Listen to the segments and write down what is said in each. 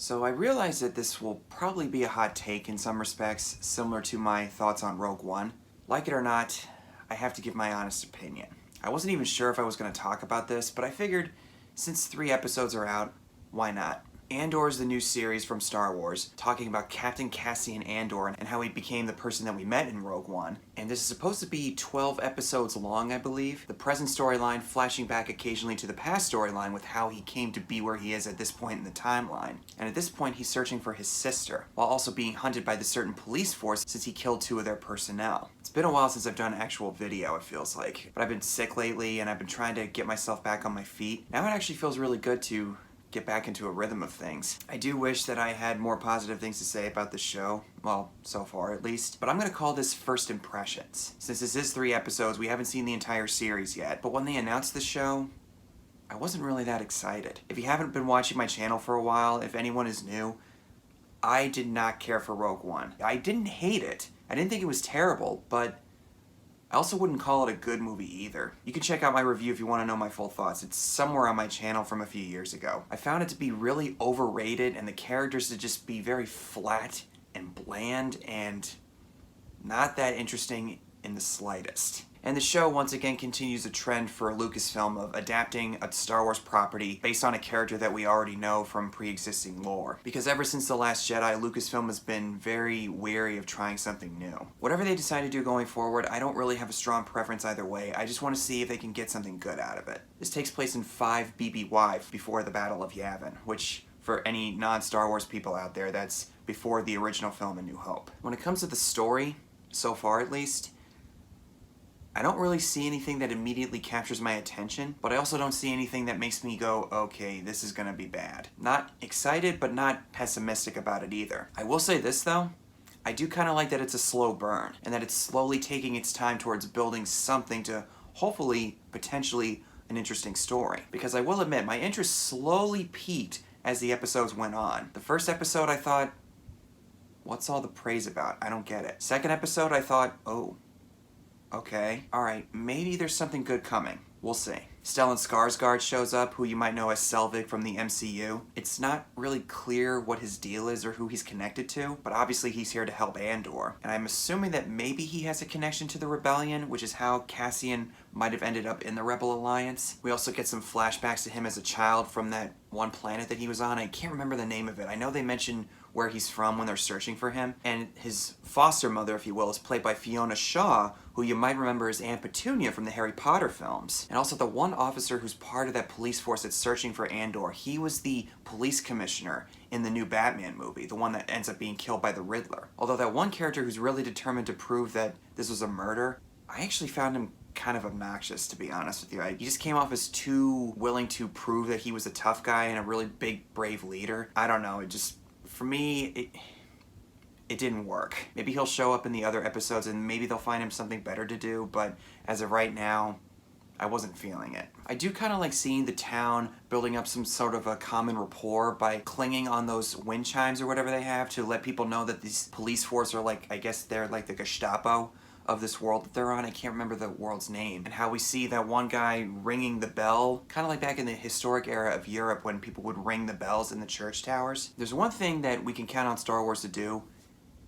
So I realize that this will probably be a hot take in some respects, similar to my thoughts on Rogue One. Like it or not, I have to give my honest opinion. I wasn't even sure if I was going to talk about this, but I figured since 3 episodes are out, why not? Andor is the new series from Star Wars, talking about Captain Cassian Andor and how he became the person that we met in Rogue One. And this is supposed to be 12 episodes long, I believe. The present storyline flashing back occasionally to the past storyline with how he came to be where he is at this point in the timeline. And at this point, he's searching for his sister, while also being hunted by the certain police force since he killed 2 of their personnel. It's been a while since I've done actual video, it feels like. But I've been sick lately, and I've been trying to get myself back on my feet. Now it actually feels really good to get back into a rhythm of things. I do wish that I had more positive things to say about the show, well, so far at least, but I'm gonna call this first impressions. Since this is 3 episodes, we haven't seen the entire series yet, but when they announced the show, I wasn't really that excited. If you haven't been watching my channel for a while, if anyone is new, I did not care for Rogue One. I didn't hate it. I didn't think it was terrible, but I also wouldn't call it a good movie either. You can check out my review if you want to know my full thoughts. It's somewhere on my channel from a few years ago. I found it to be really overrated and the characters to just be very flat and bland and not that interesting in the slightest. And the show once again continues a trend for Lucasfilm of adapting a Star Wars property based on a character that we already know from pre-existing lore. Because ever since The Last Jedi, Lucasfilm has been very wary of trying something new. Whatever they decide to do going forward, I don't really have a strong preference either way. I just want to see if they can get something good out of it. This takes place in 5 BBY before the Battle of Yavin, which for any non-Star Wars people out there, that's before the original film A New Hope. When it comes to the story, so far at least, I don't really see anything that immediately captures my attention, but I also don't see anything that makes me go, okay, this is gonna be bad. Not excited, but not pessimistic about it either. I will say this though, I do kind of like that it's a slow burn, and that it's slowly taking its time towards building something to hopefully, potentially, an interesting story. Because I will admit, my interest slowly peaked as the episodes went on. The first episode I thought, what's all the praise about? I don't get it. Second episode I thought, oh, okay, alright, maybe there's something good coming. We'll see. Stellan Skarsgård shows up, who you might know as Selvig from the MCU. It's not really clear what his deal is or who he's connected to, but obviously he's here to help Andor. And I'm assuming that maybe he has a connection to the Rebellion, which is how Cassian might have ended up in the Rebel Alliance. We also get some flashbacks to him as a child from that one planet that he was on. I can't remember the name of it. I know they mention where he's from when they're searching for him. And his foster mother, if you will, is played by Fiona Shaw, who you might remember as Aunt Petunia from the Harry Potter films. And also the one officer who's part of that police force that's searching for Andor, he was the police commissioner in the new Batman movie, the one that ends up being killed by the Riddler. Although that one character who's really determined to prove that this was a murder, I actually found him kind of obnoxious, to be honest with you. He just came off as too willing to prove that he was a tough guy and a really big, brave leader. I don't know, it just, for me, it didn't work. Maybe he'll show up in the other episodes and maybe they'll find him something better to do, but as of right now, I wasn't feeling it. I do kind of like seeing the town building up some sort of a common rapport by clinging on those wind chimes or whatever they have to let people know that these police force are like, I guess they're like the Gestapo of this world that they're on. I can't remember the world's name. And how we see that one guy ringing the bell, kind of like back in the historic era of Europe when people would ring the bells in the church towers. There's one thing that we can count on Star Wars to do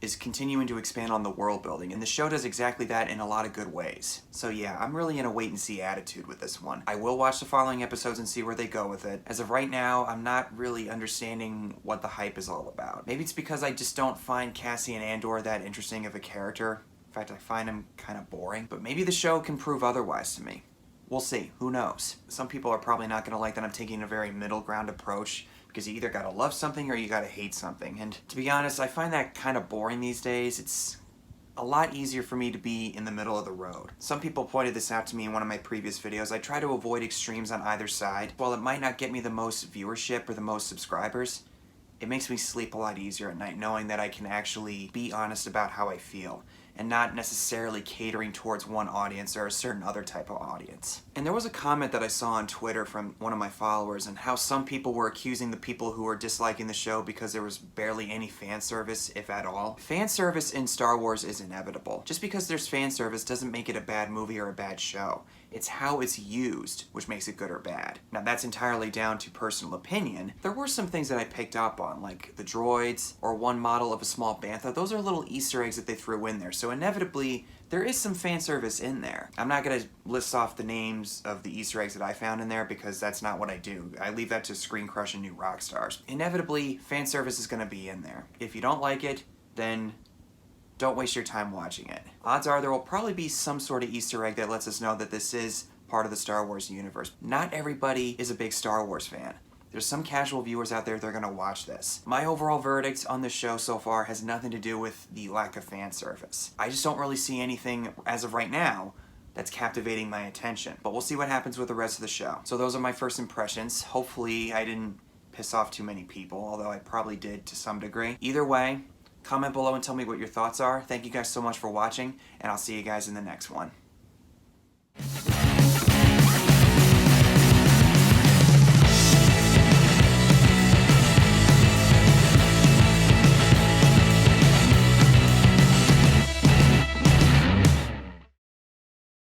is continuing to expand on the world building, and the show does exactly that in a lot of good ways. So yeah, I'm really in a wait and see attitude with this one. I will watch the following episodes and see where they go with it. As of right now, I'm not really understanding what the hype is all about. Maybe it's because I just don't find Cassian Andor that interesting of a character. In fact, I find him kind of boring, but maybe the show can prove otherwise to me. We'll see, who knows? Some people are probably not gonna like that I'm taking a very middle ground approach, because you either gotta love something or you gotta hate something. And to be honest, I find that kind of boring these days. It's a lot easier for me to be in the middle of the road. Some people pointed this out to me in one of my previous videos. I try to avoid extremes on either side. While it might not get me the most viewership or the most subscribers, it makes me sleep a lot easier at night knowing that I can actually be honest about how I feel and not necessarily catering towards one audience or a certain other type of audience. And there was a comment that I saw on Twitter from one of my followers and how some people were accusing the people who were disliking the show because there was barely any fan service, if at all. Fan service in Star Wars is inevitable. Just because there's fan service doesn't make it a bad movie or a bad show. It's how it's used which makes it good or bad. Now that's entirely down to personal opinion. There were some things that I picked up on, like the droids or one model of a small bantha. Those are little Easter eggs that they threw in there, so inevitably there is some fan service in there. I'm not going to list off the names of the Easter eggs that I found in there because that's not what I do. I leave that to Screen Crush and New Rockstars. Inevitably, fan service is going to be in there. If you don't like it, then don't waste your time watching it. Odds are there will probably be some sort of Easter egg that lets us know that this is part of the Star Wars universe. Not everybody is a big Star Wars fan. There's some casual viewers out there that are going to watch this. My overall verdict on this show so far has nothing to do with the lack of fan service. I just don't really see anything, as of right now, that's captivating my attention. But we'll see what happens with the rest of the show. So those are my first impressions. Hopefully I didn't piss off too many people, although I probably did to some degree. Either way, comment below and tell me what your thoughts are. Thank you guys so much for watching, and I'll see you guys in the next one.